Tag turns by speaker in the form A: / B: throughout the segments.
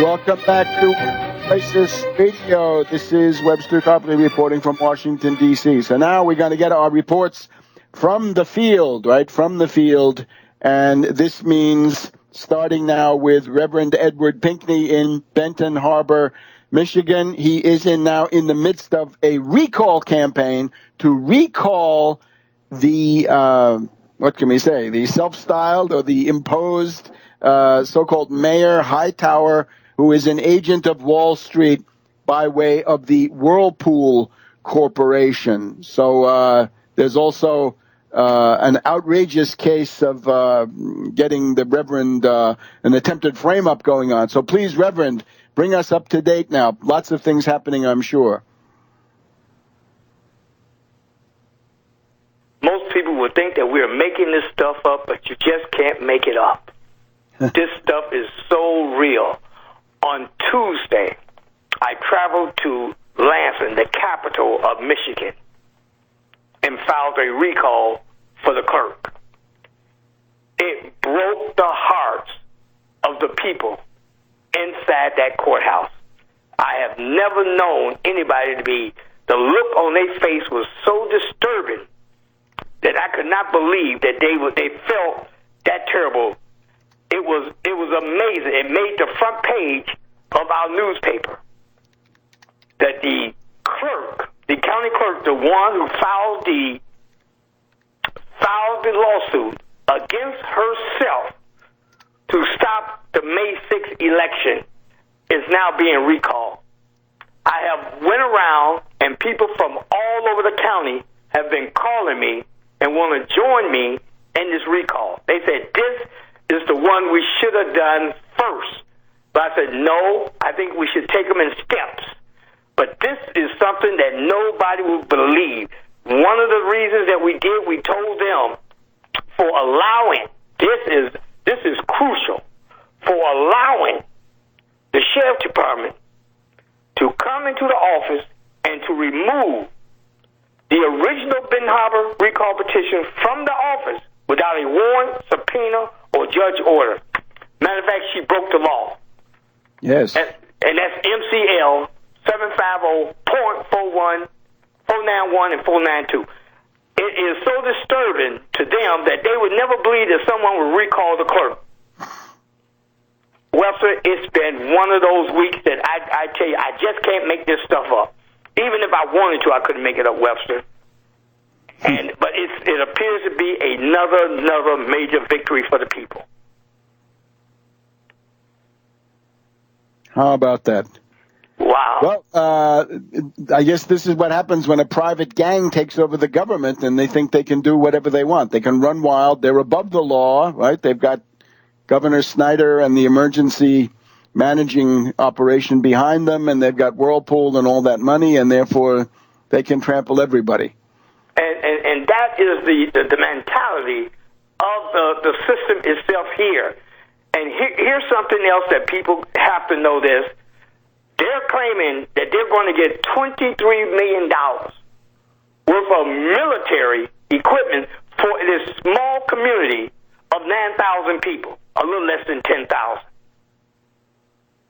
A: Welcome back to Crisis Radio. This is Webster Griffin reporting from Washington, D.C. So now we're going to get our reports from the field, right? From the field. And this means starting now with Reverend Edward Pinkney in Benton Harbor, Michigan. He is now in the midst of a recall campaign to recall the, what can we say, the self-styled or the imposed so-called Mayor Hightower, who is an agent of Wall Street by way of the Whirlpool Corporation. So there's also an outrageous case of getting the Reverend an attempted frame-up going on. So please, Reverend, bring us up to date now. Lots of things happening, I'm sure.
B: Most people would think that we're making this stuff up, but you just can't make it up. This stuff is so real. On Tuesday, I traveled to Lansing, the capital of Michigan, and filed a recall for the clerk. It broke the hearts of the people inside that courthouse. I have never known anybody the look on their face was so disturbing that I could not believe that they felt that terrible. It was amazing. It made the front page of our newspaper that the clerk, the county clerk, the one who filed the lawsuit against herself to stop the May 6th election, is now being recalled. I have went around, and people from all over the county have been calling me and want to join me in this recall. They said, this is the one we should have done first. But I said, no, I think we should take them in steps. But this is something that nobody will believe. One of the reasons that we did, we told them for allowing, this is crucial, for allowing the sheriff department to come into the office and to remove the original Benton Harbor recall petition from the office without a warrant, subpoena, or judge order. Matter of fact, she broke the law.
A: Yes.
B: And that's MCL 750.41, 491, and 492. It is so disturbing to them that they would never believe that someone would recall the clerk. Webster, it's been one of those weeks that I tell you, I just can't make this stuff up. Even if I wanted to, I couldn't make it up, Webster. But it appears to be another major victory for the people.
A: How about that?
B: Wow.
A: Well, I guess this is what happens when a private gang takes over the government and they think they can do whatever they want. They can run wild. They're above the law, right? They've got Governor Snyder and the emergency managing operation behind them, and they've got Whirlpool and all that money, and therefore they can trample everybody.
B: And that is the mentality of the system itself here. And here's something else that people have to know this. They're claiming that they're going to get $23 million worth of military equipment for this small community of 9,000 people, a little less than 10,000.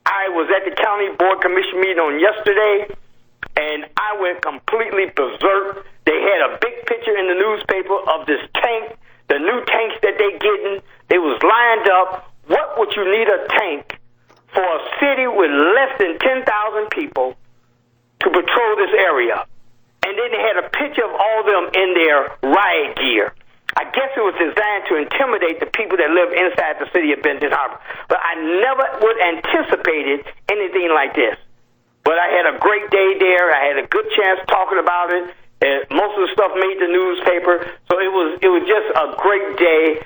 B: I was at the county board commission meeting on yesterday, and I went completely berserk. They had a big picture in the newspaper of this tank, the new tanks that they're getting. They was lined up. What would you need a tank for a city with less than 10,000 people to patrol this area? And then they had a picture of all of them in their riot gear. I guess it was designed to intimidate the people that live inside the city of Benton Harbor. But I never would anticipated anything like this. But I had a great day there. I had a good chance talking about it. Most of the stuff made the newspaper. So it was just a great day.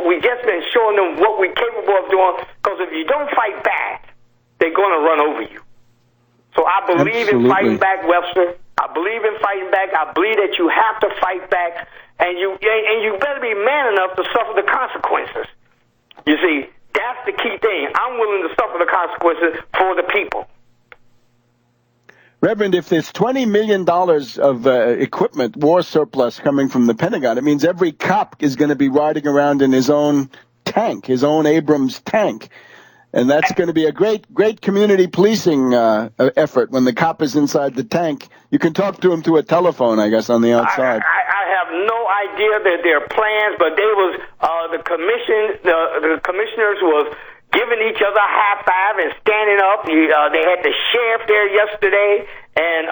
B: We just been showing them what we're capable of doing, because if you don't fight back, they're going to run over you. So I believe in fighting back, Webster. I believe in fighting back. I believe that you have to fight back, and you better be man enough to suffer the consequences. You see, that's the key thing. I'm willing to suffer the consequences for the people.
A: Reverend, if there's $20 million of equipment, war surplus coming from the Pentagon, it means every cop is going to be riding around in his own tank, his own Abrams tank. And that's going to be a great community policing effort when the cop is inside the tank. You can talk to him through a telephone, I guess, on the outside.
B: I have no idea that their plans, but they was the commissioners was giving each other a high five and standing up. They had the sheriff there yesterday, and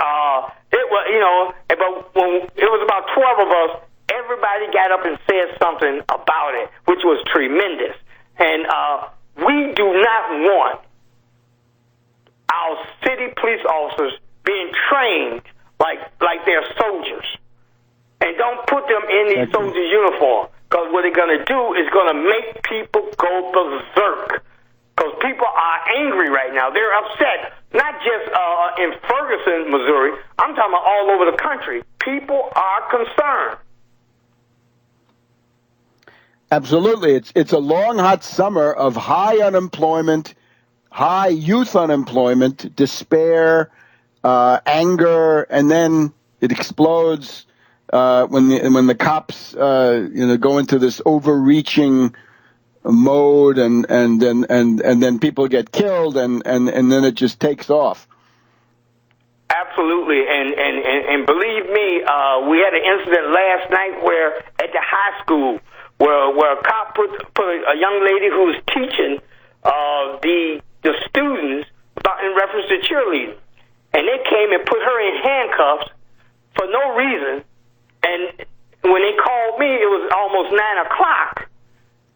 B: it was but when it was about 12 of us, everybody got up and said something about it, which was tremendous. And we do not want our city police officers being trained like they're soldiers. And don't put them in these soldiers' uniform, because what they're going to do is going to make people go berserk. Because people are angry right now. They're upset, not just in Ferguson, Missouri. I'm talking about all over the country. People are concerned.
A: Absolutely. It's a long, hot summer of high unemployment, high youth unemployment, despair, anger, and then it explodes when the cops go into this overreaching mode, and then people get killed, and then it just takes off.
B: Absolutely, and believe me, we had an incident last night where at the high school where a cop put a young lady who was teaching the students about in reference to cheerleading, and they came and put her in handcuffs for no reason. And when they called me, it was almost 9 o'clock.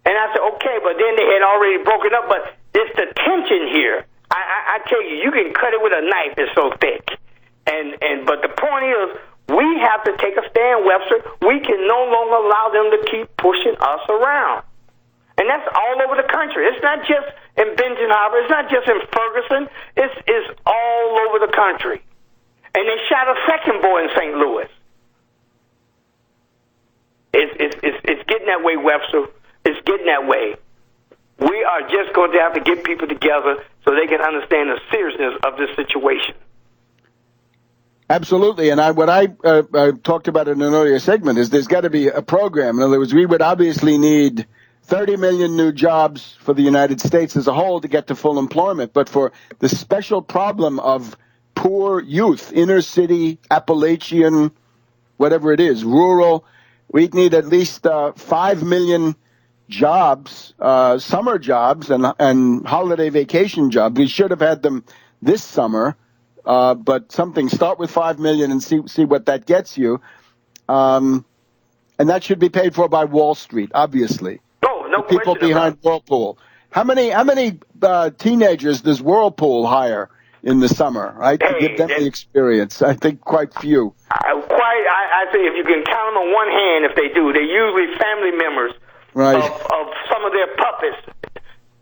B: And I said, okay, but then they had already broken up. But it's the tension here. I tell you, you can cut it with a knife. It's so thick. But the point is, we have to take a stand, Webster. We can no longer allow them to keep pushing us around. And that's all over the country. It's not just in Benton Harbor. It's not just in Ferguson. It's all over the country. And they shot a second boy in St. Louis. It's getting that way, Webster. It's getting that way. We are just going to have to get people together so they can understand the seriousness of this situation.
A: Absolutely. And what I talked about in an earlier segment is there's got to be a program. In other words, we would obviously need 30 million new jobs for the United States as a whole to get to full employment. But for the special problem of poor youth, inner city, Appalachian, whatever it is, rural, we'd need at least 5 million jobs, summer jobs and holiday vacation jobs. We should have had them this summer, but start with 5 million and see what that gets you. And that should be paid for by Wall Street, obviously.
B: Oh, no
A: the people behind Whirlpool. How many teenagers does Whirlpool hire in the summer, right? To give them the experience. I think quite few.
B: I think if you can count them on one hand, if they do, they're usually family members.
A: Right.
B: Of some of their puppets.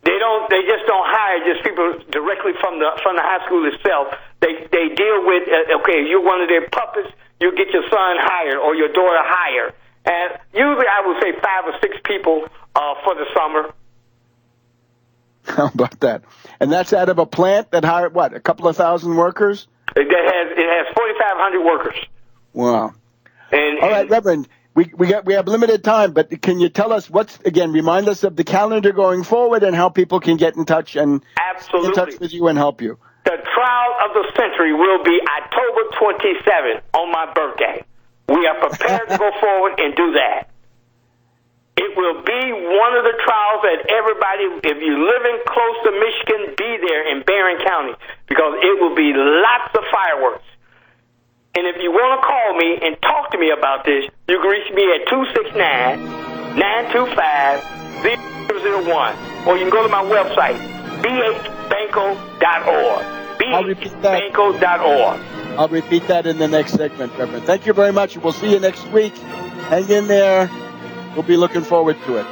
B: They just don't hire just people directly from the high school itself. They deal with okay, you're one of their puppets, you get your son hired or your daughter hired. And usually I would say 5 or 6 people for the summer.
A: How about that? And that's out of a plant that hired what, a couple of thousand workers?
B: It has 4,500 workers.
A: Wow. All right, Reverend. We have limited time, but can you tell us remind us of the calendar going forward and how people can get in touch and
B: Absolutely.
A: In touch with you and help you?
B: The trial of the century will be October 27th on my birthday. We are prepared to go forward and do that. It will be one of the trials that everybody, if you're living close to Michigan, be there in Barron County, because it will be lots of fireworks. And if you want to call me and talk to me about this, you can reach me at 269-925-0001. Or you can go to my website, bhbanco.org. bhbanco.org.
A: I'll repeat that in the next segment, Reverend. Thank you very much. We'll see you next week. Hang in there. We'll be looking forward to it.